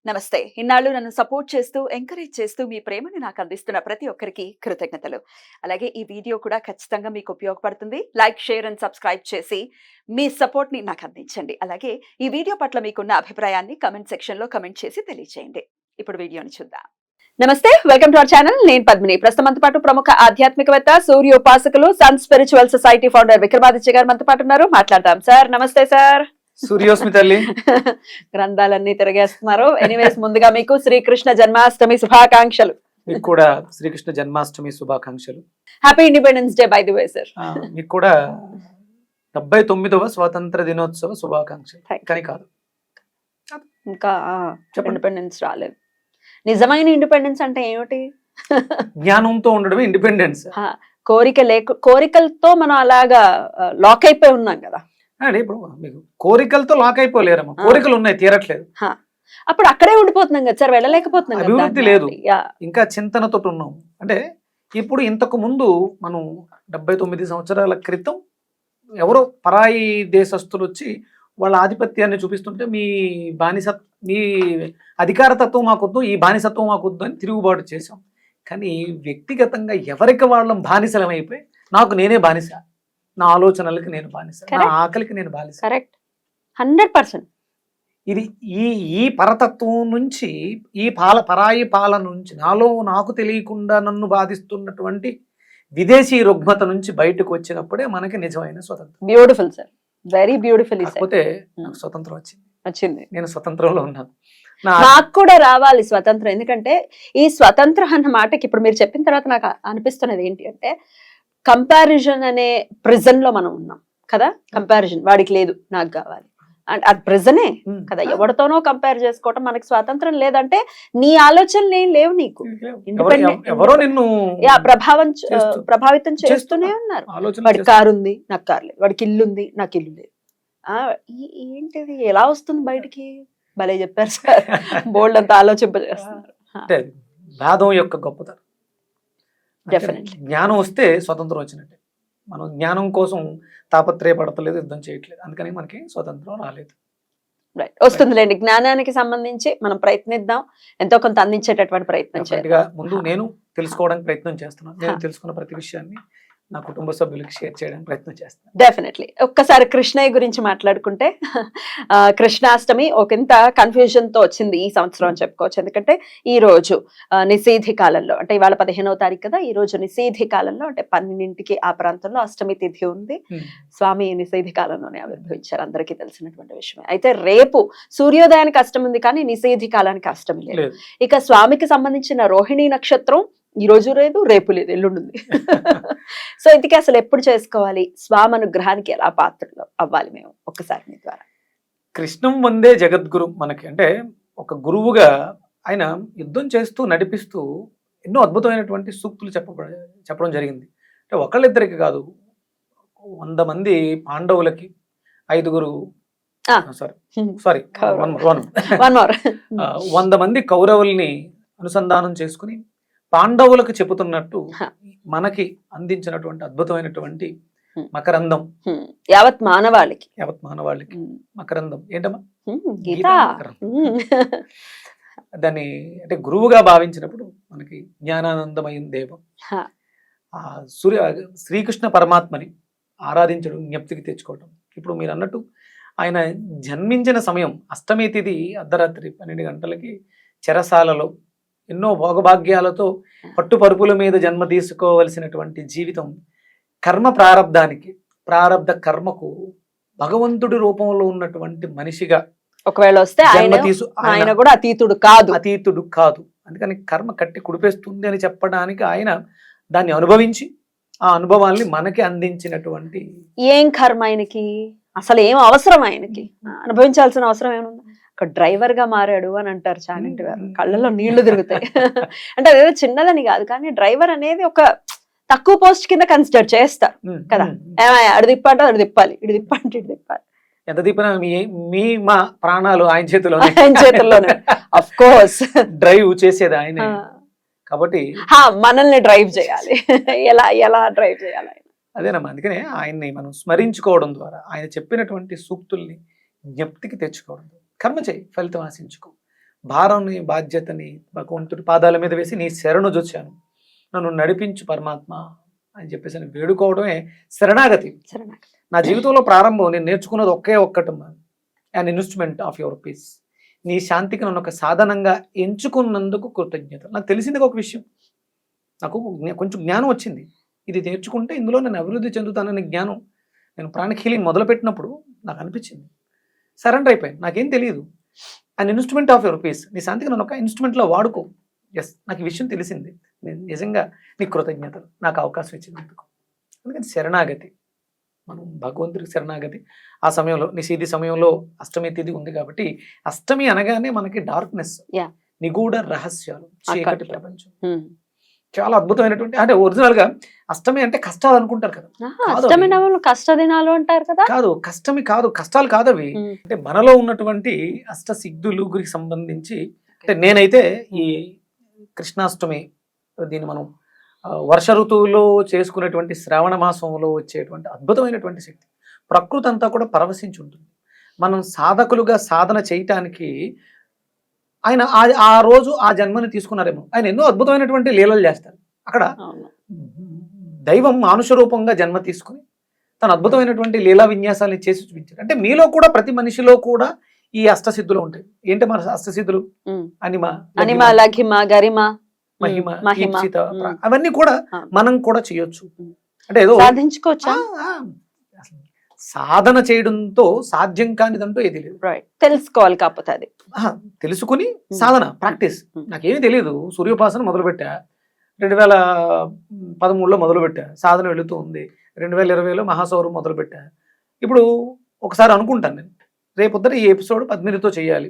నమస్తే. ఇన్నాళ్ళు నన్ను సపోర్ట్ చేస్తూ, ఎంకరేజ్ చేస్తూ మీ ప్రేమని నాకు అందిస్తున్న ప్రతి ఒక్కరికి కృతజ్ఞతలు. అలాగే ఈ వీడియో కూడా ఖచ్చితంగా మీకు ఉపయోగపడుతుంది. లైక్, షేర్ అండ్ సబ్స్క్రైబ్ చేసి మీ సపోర్ట్‌ని నాకు అందించండి. అలాగే ఈ వీడియో పట్ల మీకున్న అభిప్రాయాన్ని కామెంట్ సెక్షన్‌లో కామెంట్ చేసి తెలియజేయండి. ఇప్పుడు వీడియోని చూద్దాం. నమస్తే, వెల్కమ్ టు అవర్ ఛానల్. నేను పద్మిని. ప్రస్తుతం మనతో పాటు ప్రముఖ ఆధ్యాత్మికవేత్త, సూర్యోపాసకులు, sun spiritual society founder Vikramaditya గారు మనతో పాటు ఉన్నారు. మాట్లాడదాం. సార్ నమస్తే సార్. సూర్యోస్మి తల్లి. గ్రంథాలన్నీ తిరిగేస్తున్నారు. ఎనీవేస్ ముందుగా మీకు శ్రీకృష్ణ జన్మాష్టమి శుభాకాంక్షలు. మీకు కూడా శ్రీకృష్ణ జన్మాష్టమి శుభాకాంక్షలు. Happy independence day by the way sir. మీకు కూడా 79వ స్వాతంత్ర దినోత్సవ శుభాకాంక్షలు. కానీ కాదు, ఇంకా ఇండిపెండెన్స్ రాలేదు. నిజమైన ఇండిపెండెన్స్ అంటే ఏమిటి? జ్ఞానంతో ఉండడమే ఇండిపెండెన్స్. కోరికలతో మనం అలాగా లాక్ అయిపోయి ఉన్నాం కదా. అంటే ఇప్పుడు మీకు కోరికలతో లాక్ అయిపోలేరమ్మా. కోరికలు ఉన్నాయి, తీరట్లేదు. అప్పుడు అక్కడే ఉండిపోతున్నాం కదా సార్, వెళ్ళలేకపోతున్నాం. అభివృద్ధి లేదు, ఇంకా చింతనతో ఉన్నాం. అంటే ఇప్పుడు ఇంతకు ముందు మనం 79 సంవత్సరాల క్రితం ఎవరో పరాయి దేశస్తులు వచ్చి వాళ్ళ ఆధిపత్యాన్ని చూపిస్తుంటే మీ అధికారతత్వం మాకొద్దు, ఈ బానిసత్వం మాకొద్దు అని తిరుగుబాటు చేశాం. కానీ వ్యక్తిగతంగా ఎవరికి వాళ్ళం బానిసలం అయిపోయి, నాకు నేనే బానిస, నా ఆలోచనలకి నేను బానిస, నా ఆకలికి నేను బానిస. కరెక్ట్, 100%. ఇది ఈ పరతత్వం నుంచి, ఈ పరాయి పాలన నుంచి, నాకు తెలియకుండా నన్ను బాధిస్తున్నటువంటి విదేశీ రుగ్మత నుంచి బయటకు వచ్చినప్పుడే మనకి నిజమైన స్వతంత్రం. Beautiful sir, very beautiful. కాకపోతే నాకు స్వతంత్రం వచ్చింది. నేను స్వతంత్రంలో ఉన్నాను. నాకు కూడా రావాలి స్వతంత్రం. ఎందుకంటే ఈ స్వతంత్రం అన్న మాటకి ఇప్పుడు మీరు చెప్పిన తర్వాత నాకు అనిపిస్తున్నది ఏంటి అంటే, కంపారిజన్ అనే ప్రిజన్ లో మనం ఉన్నాం కదా. కంపారిజన్ వాడికి లేదు, నాకు కావాలి, అది ప్రిజనే కదా. ఎవరితోనో కంపేర్ చేసుకోవటం. మనకి స్వాతంత్రం లేదంటే నీ ఆలోచనలు ఏం లేవు, నీకు ప్రభావితం చేస్తూనే ఉన్నారు. వాడికి కారు ఉంది, నాకు కారు లేదు. వాడికి ఇల్లు ఉంది, నాకు ఇల్లు లేదు. ఏంటిది, ఎలా వస్తుంది బయటికి? భలే చెప్పారు సార్. బోల్డ్ అంతా ఆలోచింపజేస్తున్నారు. వేదం యొక్క గొప్పతనం. డెఫినెట్లీ జ్ఞానం వస్తే స్వతంత్రం వచ్చినట్టే. మనం జ్ఞానం కోసం తాపత్రయపడతలేదు, యుద్ధం చేయట్లేదు, అందుకని మనకి స్వతంత్రం రాలేదు. రైట్, వస్తుందిలేండి. జ్ఞానానికి సంబంధించి మనం ప్రయత్నిద్దాం, ఎంతో కొంత అందించేటటువంటి ప్రయత్నం చేయాలి. ముందు నేను తెలుసుకోవడానికి ప్రయత్నం చేస్తున్నాను. నేను తెలుసుకున్న ప్రతి విషయాన్ని నా కుటుంబ సభ్యులకి షేర్ చేయడానికి ప్రయత్నం చేస్తాను. డెఫినెట్లీ. ఒక్కసారి కృష్ణయ్య గురించి మాట్లాడుకుంటే, కృష్ణాష్టమి ఒకంత కన్ఫ్యూజన్ తో వచ్చింది ఈ సంవత్సరం అని చెప్పుకోవచ్చు. ఎందుకంటే ఈ రోజు నిషేధి కాలంలో, అంటే ఇవాళ 15వ తారీఖు కదా, ఈ రోజు నిషేధి కాలంలో, అంటే 12కి ఆ ప్రాంతంలో అష్టమి తిథి ఉంది. స్వామి నిషేధి కాలంలోనే ఆవిర్భవించారు, అందరికీ తెలిసినటువంటి విషయమే. అయితే రేపు సూర్యోదయానికి అష్టమి ఉంది, కానీ నిషేధి కాలానికి అష్టమి లేదు. ఇక స్వామికి సంబంధించిన రోహిణి నక్షత్రం ఈ రోజు లేదు, రేపు లేదు, ఎల్లుండి. సో ఇంతకీ అసలు ఎప్పుడు చేసుకోవాలి? స్వామి అనుగ్రహానికి ఎలా పాత్రలు అవ్వాలి మేము? ఒక్కసారి మీ ద్వారా. కృష్ణం వందే జగద్గురు. మనకి అంటే ఒక గురువుగా ఆయన యుద్ధం చేస్తూ నడిపిస్తూ ఎన్నో అద్భుతమైనటువంటి సూక్తులు చెప్పడం జరిగింది. అంటే ఒకళ్ళిద్దరికి కాదు, 100 మంది పాండవులకి, 5 100 మంది కౌరవుల్ని అనుసంధానం చేసుకుని పాండవులకు చెబుతున్నట్టు మనకి అందించినటువంటి అద్భుతమైనటువంటి మకరందం. యావత్ మానవాళికి మకరందం ఏంటమ్మా? దాన్ని అంటే గురువుగా భావించినప్పుడు మనకి జ్ఞానానందమైన దేవం శ్రీకృష్ణ పరమాత్మని ఆరాధించడం, జ్ఞప్తికి తెచ్చుకోవటం. ఇప్పుడు మీరు అన్నట్టు ఆయన జన్మించిన సమయం అష్టమి తిథి అర్ధరాత్రి 12 గంటలకి చెరసాలలో ఎన్నో భోగభాగ్యాలతో పట్టుపరుపుల మీద జన్మ తీసుకోవలసినటువంటి జీవితం కర్మ ప్రారబ్ధ కర్మకు భగవంతుడి రూపంలో ఉన్నటువంటి మనిషిగా ఒకవేళ వస్తే ఆయన కూడా అతీతుడు కాదు. అందుకని కర్మ కట్టి కుడిపేస్తుంది అని చెప్పడానికి ఆయన దాన్ని అనుభవించి ఆ అనుభవాల్ని మనకి అందించినటువంటి. ఏం కర్మ ఆయనకి, అసలు ఏం అవసరం ఆయనకి? అనుభవించాల్సిన అవసరం ఏముంది? ఒక డ్రైవర్ గా మారాడు అని అంటారు చాగంటి గారు. కళ్ళల్లో నీళ్లు తిరుగుతాయి. అంటే అదేదో చిన్నదని కాదు, కానీ డ్రైవర్ అనేది ఒక తక్కువ పోస్ట్ కింద కన్సిడర్ చేస్తారు కదా. అడు తిప్పంటే అడు తిప్పాలి, ఇటు తిప్పంటే ఇటు తిప్పాలి. ఎంత తిప్పినా మా ప్రాణాలు ఆయన చేతుల్లోనే. ఆఫ్ కోర్స్ డ్రైవ్ చేసేది ఆయన కాబట్టి మనల్ని డ్రైవ్ చేయాలి. ఎలా డ్రైవ్ చేయాలి? అదేనమ్మా. అందుకనే ఆయన్ని మనం స్మరించుకోవడం ద్వారా, ఆయన చెప్పినటువంటి సూక్తుల్ని జ్ఞప్తికి తెచ్చుకోవడం, కర్మ చేయి, ఫలితం ఆశించుకో. భారాన్ని బాధ్యతని భగవంతుడి పాదాల మీద వేసి నీ శరణు జొచ్చాను, నన్ను నడిపించు పరమాత్మ అని చెప్పేసి అని వేడుకోవడమే శరణాగతి. శరణాగతి. నా జీవితంలో ప్రారంభం నేను నేర్చుకున్నది ఒక్కటమ్మా, an instrument of your peace. నీ శాంతికి నన్ను ఒక సాధనంగా ఎంచుకున్నందుకు కృతజ్ఞత. నాకు తెలిసింది ఒక విషయం, నాకు కొంచెం జ్ఞానం వచ్చింది, ఇది నేర్చుకుంటే ఇందులో నేను అభివృద్ధి చెందుతానని జ్ఞానం. నేను ప్రాణిక్ హీలింగ్ మొదలుపెట్టినప్పుడు నాకు అనిపించింది, సరెండర్ అయిపోయాను. నాకేం తెలియదు. An instrument of your peace, నీ శాంతికి నన్ను ఒక ఇన్స్ట్రుమెంట్లో వాడుకో. ఎస్, నాకు ఈ విషయం తెలిసింది. నేను నిజంగా నీ కృతజ్ఞతలు, నాకు అవకాశం ఇచ్చినందుకు. అందుకని శరణాగతి, మనం భగవంతుడికి శరణాగతి. ఆ సమయంలో నిషేధి సమయంలో అష్టమి తిథి ఉంది కాబట్టి, అష్టమి అనగానే మనకి డార్క్నెస్, నిగూఢ రహస్యాలు, చీకటి ప్రపంచం. చాలా అద్భుతమైనటువంటి, అంటే ఒరిజినల్ గా అష్టమి అంటే కష్టాలు అనుకుంటారు కదా. అష్టమి నవలు కష్ట దినాలు అంటారు కదా. కాదు, కష్టమి కాదు, కష్టాలు కాదు అవి. అంటే మనలో ఉన్నటువంటి అష్ట సిద్ధులు గురికి సంబంధించి, అంటే నేనైతే ఈ కృష్ణాష్టమి, దీన్ని మనం వర్ష ఋతువులో చేసుకునేటువంటి శ్రావణ మాసంలో వచ్చేటువంటి అద్భుతమైనటువంటి శక్తి. ప్రకృతి అంతా కూడా పరవశించి ఉంటుంది. మనం సాధకులుగా సాధన చేయటానికి ఆయన ఆ రోజు ఆ జన్మని తీసుకున్నారేమో. ఆయన ఎన్నో అద్భుతమైనటువంటి లీలలు చేస్తారు. అక్కడ దైవం మానుష రూపంగా జన్మ తీసుకుని తన అద్భుతమైనటువంటి లీలా విన్యాసాన్ని చేసి చూపించారు. అంటే మీలో కూడా, ప్రతి మనిషిలో కూడా ఈ అష్టసిద్ధులు ఉంటాయి. ఏంటి మన అష్టసిద్ధులు? అనిమ, లఘిమ, గరిమ, మహిమ, ఈప్సిత, అవన్నీ కూడా మనం కూడా చేయొచ్చు. అంటే ఏదో సాధించుకోవచ్చా? సాధన చేయడంతో సాధ్యం కానిదంటూ ఏది లేదు. తెలుసుకోవాలి, కాకపోతే అది తెలుసుకుని సాధన ప్రాక్టీస్. నాకేమీ తెలియదు, సూర్యోపాసన మొదలుపెట్టా, 2013లో మొదలుపెట్టా, సాధన వెళుతూ ఉంది. 2020లో మహాసౌరం మొదలుపెట్టా. ఇప్పుడు ఒకసారి అనుకుంటాను నేను, రేపు పొద్దుట ఈ ఎపిసోడ్ పద్మినితో చేయాలి.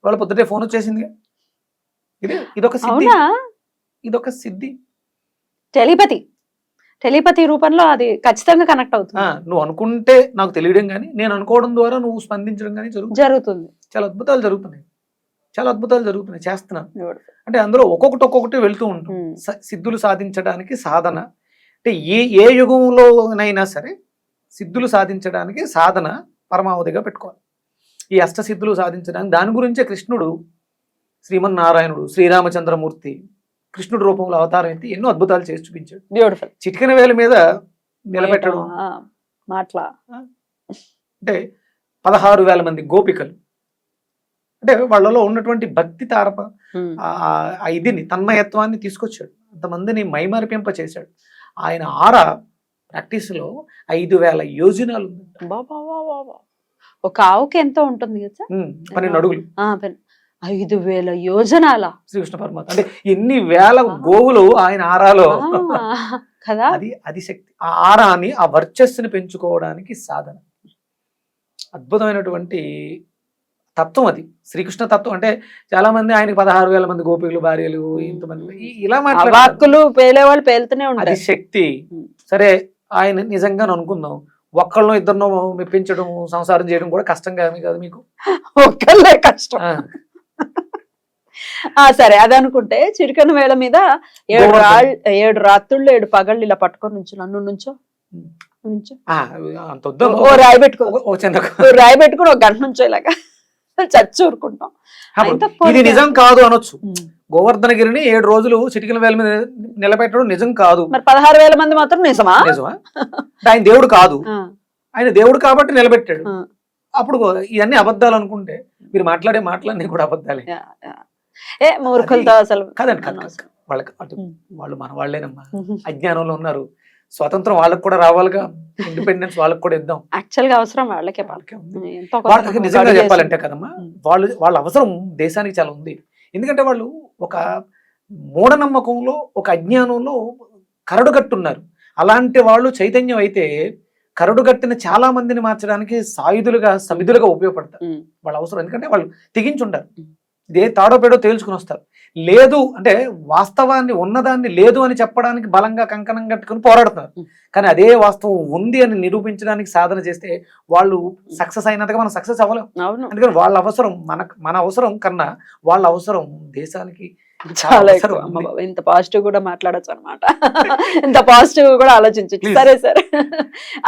ఇవాళ పొద్దుటే ఫోన్ వచ్చేసింది. ఇదొక సిద్ధి, ఇదొక సిద్ధి. టెలిపతి రూపంలో అది ఖచ్చితంగా కనెక్ట్ అవుతుంది. నువ్వు అనుకుంటే నాకు తెలియడం కానీ, నేను అనుకోవడం ద్వారా నువ్వు స్పందించడం కానీ జరుగుతుంది. చాలా అద్భుతాలు జరుగుతున్నాయి, చేస్తున్నాను. అంటే అందులో ఒక్కొక్కటి వెళ్తూ ఉంటాం. సిద్ధులు సాధించడానికి సాధన, అంటే ఏ యుగంలోనైనా సరే సిద్ధులు సాధించడానికి సాధన పరమావధిగా పెట్టుకోవాలి. ఈ అష్టసిద్ధులు సాధించడానికి దాని గురించే కృష్ణుడు, శ్రీమన్నారాయణుడు, శ్రీరామచంద్రమూర్తి కృష్ణుడు రూపంలో అవతారం ఎత్తి ఎన్నో అద్భుతాలు చేసి చూపించాడు. బ్యూటిఫుల్. చిటికెన వేల మీద నిలబెట్టడం, అంటే 16,000 మంది గోపికలు, అంటే వాళ్ళలో ఉన్నటువంటి భక్తి తారప ఇదిని, తన్మయత్వాన్ని తీసుకొచ్చాడు. అంతమందిని మైమరిపింప చేశాడు. ఆయన ప్రాక్టీస్ లో 5,000 యోజనాలు ఉంది. ఒక ఆవుకి ఎంతో ఉంటుంది కదా, 12 అడుగులు. 5,000 యోజనాల శ్రీకృష్ణ పరమాత్మ, అంటే ఎన్ని వేల గోవులు ఆయన ఆరాలో కదా. అది శక్తి. ఆ ఆరాని, ఆ వర్చస్సుని పెంచుకోవడానికి సాధన. అద్భుతమైనటువంటి తత్వం అది, శ్రీకృష్ణ తత్వం. అంటే చాలా మంది ఆయనకి 16,000 మంది గోపికలు, భార్యలు, ఇంతమంది ఇలా మాట్లాడుతూ పేలేవాళ్ళు పేలుతూనే ఉంటారు. అది శక్తి. సరే, ఆయన నిజంగా అనుకుందాం, ఒక్కళ్ళనో ఇద్దరినో మెప్పించడం, సంసారం చేయడం కూడా కష్టం కాదు మీకు. ఒక్కళ్ళే కష్టం. సరే, అది అనుకుంటే చిటికెన వేళ మీద 7 రాత్రుళ్ళు 7 పగళ్ళు ఇలా పట్టుకొని నుంచో రాయి పెట్టుకుని ఒక గంట నుంచో ఇలాగా చచ్చూరుకుంటాం. ఇది నిజం కాదు అనొచ్చు. గోవర్ధనగిరిని 7 రోజులు చిటికెన వేల మీద నిలబెట్టడం నిజం కాదు. మరి 16,000 మంది మాత్రం నిజమా? ఆయన దేవుడు కాదు, ఆయన దేవుడు కాబట్టి నిలబెట్టాడు. అప్పుడు ఇవన్నీ అబద్ధాలు అనుకుంటే మీరు మాట్లాడే మాటలన్నీ కూడా అబద్ధాలే. మూర్ఖులతో అసలు కాదండి, వాళ్ళకి వాళ్ళు మన వాళ్ళేనమ్మా. అజ్ఞానంలో ఉన్నారు. స్వతంత్రం వాళ్ళకి కూడా రావాలిగా, ఇండిపెండెన్స్ వాళ్ళకి కూడా ఇద్దాం. యాక్చువల్ గా అవసరం వాళ్ళకే వాళ్ళకి నిజంగా చెప్పాలంటే కదమ్మా, వాళ్ళ అవసరం దేశానికి చాలా ఉంది. ఎందుకంటే వాళ్ళు ఒక మూఢనమ్మకంలో, ఒక అజ్ఞానంలో కరడుగట్టున్నారు. అలాంటి వాళ్ళు చైతన్యం అయితే కరడుగట్టిన చాలా మందిని మార్చడానికి సాయుధులుగా, సమిధులుగా ఉపయోగపడతారు. వాళ్ళ అవసరం, ఎందుకంటే వాళ్ళు తెగించుంటారు, ఇదే తాడో పేడో తేల్చుకుని వస్తారు. లేదు అంటే వాస్తవాన్ని, ఉన్నదాన్ని లేదు అని చెప్పడానికి బలంగా కంకణం కట్టుకుని పోరాడుతున్నారు. కానీ అదే వాస్తవం ఉంది అని నిరూపించడానికి సాధన చేస్తే వాళ్ళు సక్సెస్ అయినంతగా మనం సక్సెస్ అవ్వలేం. ఎందుకంటే వాళ్ళ అవసరం మన అవసరం కన్నా వాళ్ళ అవసరం దేశానికి, చాలా అవసరం ఎక్కువ అమ్మ ఉంది. బాబు, ఇంత పాజిటివ్ కూడా మాట్లాడచ్చు అనమాట. ఇంత పాజిటివ్ కూడా ఆలోచించచ్చు. Please. సరే సరే.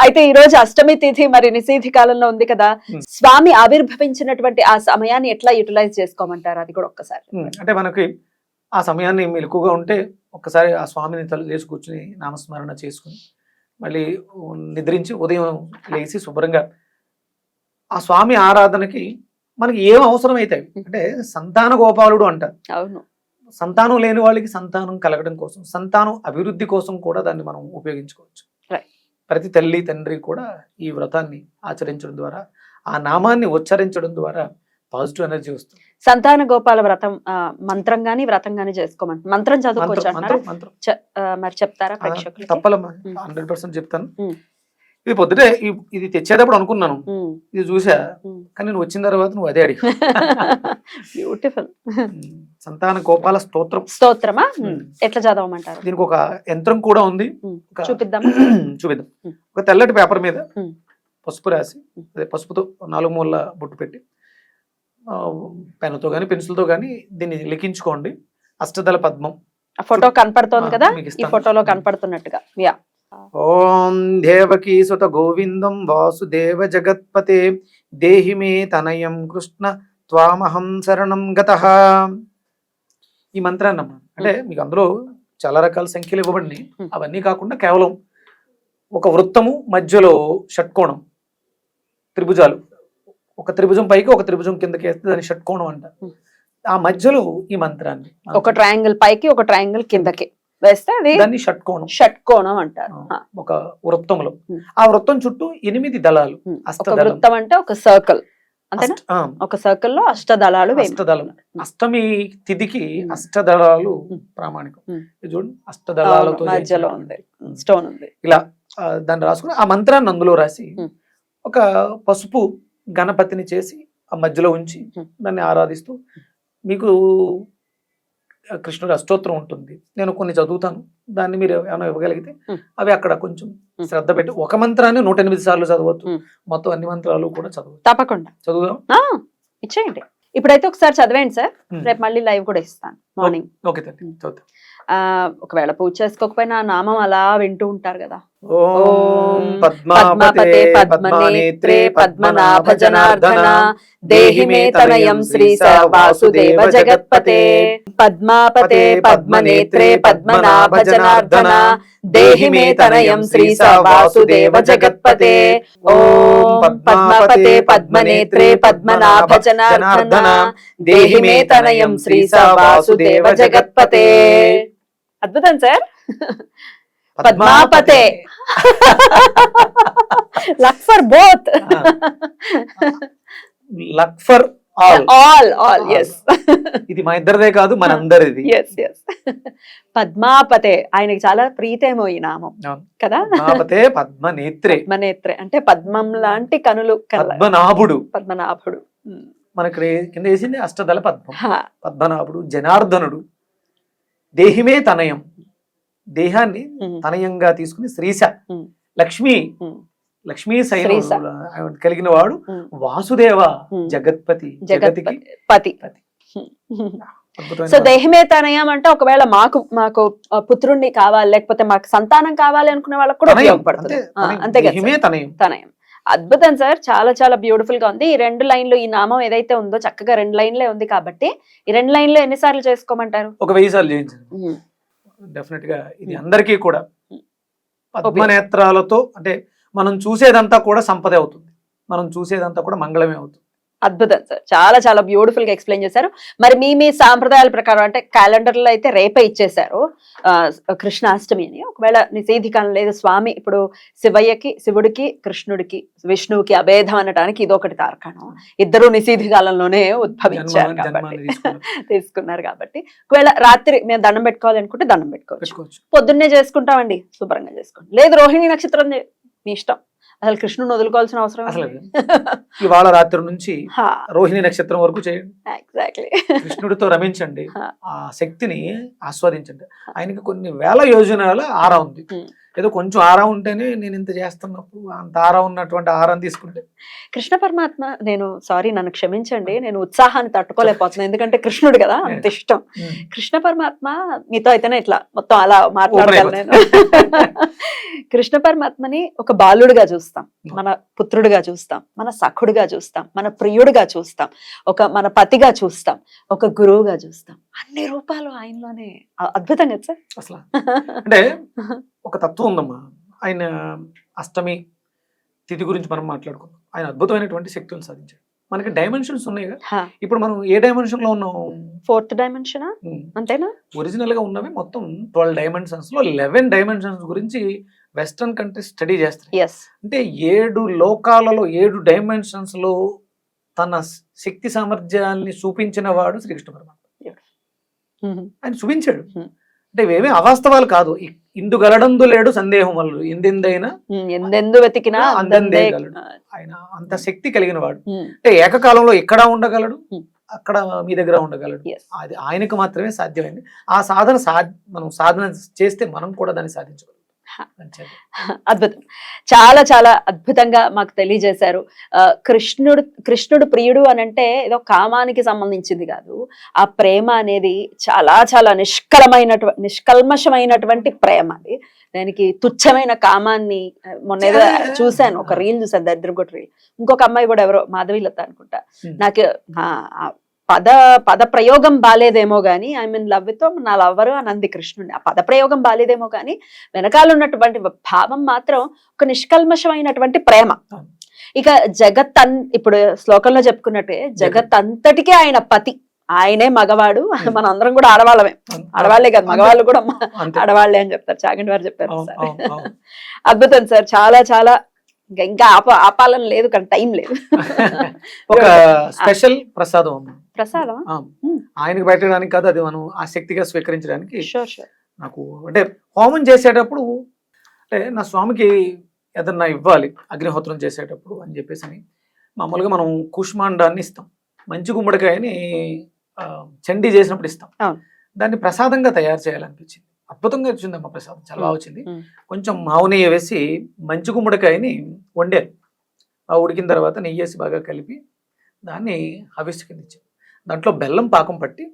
అయితే ఈ రోజు అష్టమి తిథి మరి నిశీధి కాలంలో ఉంది కదా, స్వామి ఆవిర్భవించినటువంటి ఆ సమయాన్ని ఎట్లా యూటిలైజ్ చేసుకోమంటారు, అది కూడా ఒక్కసారి. అంటే మనకి ఆ సమయాన్ని మెలకుగా ఉంటే ఒక్కసారి ఆ స్వామిని లేచి కూర్చుని నామస్మరణ చేసుకుని మళ్ళీ నిద్రించి ఉదయం లేచి శుభ్రంగా ఆ స్వామి ఆరాధనకి మనకి ఏం అవసరం అవుతాయి అంటే సంతాన గోపాలుడు అంటారు. అవును. సంతానం లేని వాళ్ళకి సంతానం కలగడం కోసం, సంతానం అభివృద్ధి కోసం కూడా దాన్ని మనం ఉపయోగించుకోవచ్చు. Right. ప్రతి తల్లి తండ్రి కూడా ఈ వ్రతాన్ని ఆచరించడం ద్వారా, ఆ నామాన్ని ఉచ్చరించడం ద్వారా పాజిటివ్ ఎనర్జీ వస్తుంది. సంతాన గోపాల వ్రతం మంత్రం గాని వ్రతం గాని చేసుకోమంట. మంత్రం చదువుకోవచ్చు అంటారా? మంత్రం మరి చెప్తారా ప్రేక్షకులకి? తప్పలమ్మా, 100% చెప్తాను. ఇది పొద్దుటే ఇది తెచ్చేటప్పుడు అనుకున్నాను, ఇది చూసా, కానీ నువ్వు వచ్చిన తర్వాత నువ్వు అదే అడిగి. బ్యూటిఫుల్. సంతాన గోపాల స్తోత్రమా? ఎట్లా చదవమంటారు? దీనికి ఒక యంత్రం కూడా ఉంది, చూపిద్దాం. చూపిద్దాం. ఒక తెల్లటి పేపర్ మీద పసుపు రాసి, అదే పసుపుతో 4 మూల బొట్టు పెట్టి పెన్నుతో గానీ పెన్సిల్తో గానీ దీన్ని లిఖించుకోండి. అష్టదళ పద్మం. ఫోటో కనపడుతోంది కదా, ఈ ఫోటోలో కనపడుతున్నట్టుగా. యా. ఓం దేవకీ సుత గోవిందం వాసుదేవ జగత్పతే దేహి మే తనయం కృష్ణ త్వామహం శరణం గతః. ఈ మంత్రాన్ని అమ్మా, అంటే మీకు అందులో చాలా రకాల సంఖ్యలు ఇవ్వబడినాయి. అవన్నీ కాకుండా కేవలం ఒక వృత్తము మధ్యలో షట్కోణం, త్రిభుజాలు, ఒక త్రిభుజం పైకి ఒక త్రిభుజం కిందకి వేస్తే దాన్ని షట్కోణం అంట. ఆ మధ్యలో ఈ మంత్రాన్ని ఒక ట్రయాంగిల్ పైకి ఒక ట్రయాంగిల్ కిందకి వేస్తే అది దాన్ని షట్కోణం అంటారు. ఒక వృత్తంలో ఆ వృత్తం చుట్టూ 8 దళాలు. ఒక వృత్తం అంటే ఒక సర్కిల్ అంతేనా? ఒక సర్కిల్ లో అష్టదళాలు. అష్టమి తిథికి అష్టదళాలు ప్రామాణికం. చూడండి, అష్టదళాలతో మధ్యలో ఉంది స్టోన్ ఉంది. ఇలా దాన్ని రాసుకుని ఆ మంత్రాన్ని అందులో రాసి ఒక పసుపు గణపతిని చేసి ఆ మధ్యలో ఉంచి దాన్ని ఆరాధిస్తూ, మీకు కృష్ణుడి అష్టోత్తరం ఉంటుంది, నేను కొన్ని చదువుతాను, దాన్ని మీరు ఏమైనా ఇవ్వగలిగితే అవి అక్కడ కొంచెం శ్రద్ధ పెట్టి ఒక మంత్రాన్ని 108 సార్లు చదవచ్చు. మొత్తం అన్ని మంత్రాలు కూడా చదవచ్చు. తప్పకుండా చదువుదాం, ఇచ్చేయండి. ఇప్పుడైతే ఒకసారి చదివేయండి సార్, రేపు మళ్ళీ లైవ్ కూడా ఇస్తాను మార్నింగ్. ఓకే, చదువుతాం. ఒకవేళ పూజ చేసుకోకపోయినా నామం అలా వింటూ ఉంటారు కదా. ఓం పద్మాపతే పద్మనేత్రే పద్మనాభ జనార్దన దేహి మే తనయం శ్రీ వాసుదేవ జగత్పతే. పద్మాపతే పద్మనేత్రే పద్మనాభ జనార్దన దేహి మే తనయం శ్రీ వాసుదేవ జగత్పతే. ఓం పద్మాపతే పద్మనేత్రే పద్మనాభ జనార్దన దేహి మే తనయం శ్రీ వాసుదేవ జగత్పతే. అద్భుతం సార్. పద్మాపతే. Luck for both. Luck for all. yes. ఇది మా ఇద్దరిదే కాదు, మనందరిది. yes. పద్మాపతే, ఆయనకి చాలా ప్రీతేమో ఈ నామం కదా. పద్మాపతే పద్మనేత్రే. పద్మనేత్రే అంటే పద్మం లాంటి కనులు. పద్మనాభుడు. మనకి కింద వేసింది అష్టదళ పద్మం. పద్మనాభుడు, జనార్దనుడు. దేహిమే తనయం, దేహాన్ని తనయంగా తీసుకుని శ్రీశ, లక్ష్మీ సైన్యం కలిగిన వాడు, వాసుదేవ జగత్పతి, జగతికి పతి. సో దేహమే తనయం అంటే ఒకవేళ మాకు పుత్రుణ్ణి కావాలి, లేకపోతే మాకు సంతానం కావాలి అనుకునే వాళ్ళకి కూడా ఉపయోగపడుతుంది. అంతే కదా, తనయం. అద్భుతం సార్, చాలా చాలా బ్యూటిఫుల్ గా ఉంది. ఈ 2 లైన్లు, ఈ నామం ఏదైతే ఉందో చక్కగా 2 లైన్లే ఉంది కాబట్టి ఈ 2 లైన్లు ఎన్నిసార్లు చేసుకోమంటారు? ఒక 1000 సార్లు చేయించండి. డెఫినెట్ గా ఇది అందరికీ కూడా పద్మనేత్రాలతో, అంటే మనం చూసేదంతా కూడా సంపద అవుతుంది, మనం చూసేదంతా కూడా మంగళమే అవుతుంది. అద్భుతం సార్, చాలా చాలా బ్యూటిఫుల్ గా ఎక్స్ప్లెయిన్ చేశారు. మరి మీ సాంప్రదాయాల ప్రకారం అంటే క్యాలెండర్ లో అయితే రేపే ఇచ్చేసారు కృష్ణాష్టమి అని. ఒకవేళ నిషేధి కాలం లేదు, స్వామి ఇప్పుడు శివుడికి కృష్ణుడికి విష్ణువుకి అభేదం అనడానికి ఇదొకటి తార్కాణం. ఇద్దరు నిషేధి కాలంలోనే ఉద్భవించారు కాబట్టి తీసుకున్నారు కాబట్టి, ఒకవేళ రాత్రి మేము దండం పెట్టుకోవాలనుకుంటే దండం పెట్టుకోవచ్చు, పొద్దున్నే చేసుకుంటామండి, శుభ్రంగా చేసుకోండి. లేదు రోహిణి నక్షత్రం, మీ ఇష్టం. అసలు కృష్ణుని వదులుకోవాల్సిన అవసరం అసలు ఇవాళ రాత్రి నుంచి రోహిణి నక్షత్రం వరకు చేయండి. ఎగ్జాక్ట్లీ, కృష్ణుడితో రమించండి, ఆ శక్తిని ఆస్వాదించండి. ఆయనకి కొన్ని వేల యోజనాల ఆరా ఉంది. ఏదో కొంచెం ఆరా ఉంటేనే నేను ఇంత చేస్తున్నప్పుడు అంత ఆరా ఉన్నటువంటి ఆహారం తీసుకుంటే కృష్ణ పరమాత్మ, నేను సారీ నన్ను క్షమించండి, నేను ఉత్సాహాన్ని తట్టుకోలేకపోతున్నాను ఎందుకంటే కృష్ణుడు కదా అంత ఇష్టం. కృష్ణ పరమాత్మ మీతో అయితేనే ఇట్లా మొత్తం అలా మాట్లాడగలను నేను. కృష్ణ పరమాత్మని ఒక బాలుడిగా చూస్తాం, మన పుత్రుడిగా చూస్తాం, మన సఖుడిగా చూస్తాం, మన ప్రియుడిగా చూస్తాం, మన పతిగా చూస్తాం, ఒక గురువుగా చూస్తాం. అన్ని రూపాలు ఆయనలోనే. అద్భుతం కదా సార్ అసలు. అంటే ఒక తత్వం ఉందమ్మా. ఆయన అష్టమి తిథి గురించి మనం మాట్లాడుకుందాం. ఆయన అద్భుతమైనటువంటి శక్తులను సాధించాడు. మనకి డైమెన్షన్స్ ఉన్నాయిగా. ఇప్పుడు మనం ఏ డైమెన్షన్ లో ఉన్నాం? 4th డైమెన్షన్ అంతేనా? ఒరిజినల్ గా ఉన్నవి మొత్తం 12 డైమెన్షన్స్ లో 11 డైమెన్షన్స్ గురించి వెస్టర్న్ కంట్రీస్ స్టడీ చేస్తాయి. అంటే 7 లోకాలలో 7 డైమెన్షన్స్ లో తన శక్తి సామర్థ్యాన్ని చూపించిన వాడు శ్రీకృష్ణ పరమాత్మ. ఆయన చూపించాడు. అంటే ఇవేమీ అవాస్తవాలు కాదు. ఇందుగలడందు లేడు సందేహం వల్ల ఎందెందైనా ఎందెందు వెతికినా అందందే గలడు. ఆయన అంత శక్తి కలిగిన వాడు. అంటే ఏకకాలంలో ఇక్కడ ఉండగలడు, అక్కడ మీ దగ్గర ఉండగలడు. అది ఆయనకు మాత్రమే సాధ్యమైంది. ఆ సాధన మనం సాధన చేస్తే మనం కూడా దాన్ని సాధించగలం. అద్భుతం. చాలా చాలా అద్భుతంగా మాకు తెలియజేశారు. కృష్ణుడు ప్రియుడు అని అంటే ఏదో కామానికి సంబంధించింది కాదు. ఆ ప్రేమ అనేది చాలా చాలా నిష్కల్మషమైనటువంటి ప్రేమ. అది దానికి తుచ్చమైన కామాన్ని మొన్న ఏదో చూశాను, ఒక రీల్ చూసాను, దరిద్రగొట్టు రీల్. ఇంకొక అమ్మాయి కూడా ఎవరో మాధవీలత అనుకుంటా, నాకు పద ప్రయోగం బాలేదేమో గానీ ఐ మీన్ లవ్ విత్ నా లవ్వరు అని అంది కృష్ణుడిని. ఆ పద ప్రయోగం బాలేదేమో గానీ వెనకాల ఉన్నటువంటి భావం మాత్రం ఒక నిష్కల్మషమైనటువంటి ప్రేమ. ఇక ఇప్పుడు శ్లోకంలో చెప్పుకున్నట్టే జగత్ అంతటికే ఆయన పతి, ఆయనే మగవాడు. మన అందరం కూడా ఆడవాళ్ళమే, ఆడవాళ్లే కాదు మగవాళ్ళు కూడా ఆడవాళ్లే అని చెప్తారు. చాగంటి వారు చెప్పారు సార్. అద్భుతం సార్, చాలా చాలా. ఇంకా ఆపాలని లేదు కానీ టైం లేదు. ఒక స్పెషల్ ప్రసాదం ప్రసాదం ఆయనకు పెట్టడానికి కాదు, అది మనం ఆ శక్తిగా స్వీకరించడానికి. నాకు అంటే హోమం చేసేటప్పుడు అంటే నా స్వామికి ఏదన్నా ఇవ్వాలి అగ్నిహోత్రం చేసేటప్పుడు అని చెప్పేసి అని మామూలుగా మనం కుష్మాండాన్ని ఇస్తాం. మంచి గుమ్మడికాయని చండీ చేసినప్పుడు ఇస్తాం. దాన్ని ప్రసాదంగా తయారు చేయాలనిపించింది. అద్భుతంగా వచ్చిందమ్మా ప్రసాదం, చాలా బాగా వచ్చింది. కొంచెం మావు నెయ్యి వేసి మంచి గుమ్మడికాయని వండారు. ఆ ఉడికిన తర్వాత నెయ్యి వేసి బాగా కలిపి దాన్ని హవిస్సు కింద ఇచ్చారు. దాంట్లో బెల్లం పాకం పట్టి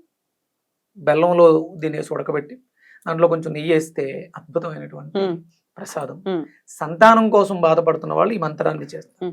బెల్లంలో దీన్ని వేసి ఉడకబెట్టి దాంట్లో కొంచెం నెయ్యి వేస్తే అద్భుతమైనటువంటి ప్రసాదం. సంతానం కోసం బాధపడుతున్న వాళ్ళు ఈ మంత్రాన్ని చేస్తారు.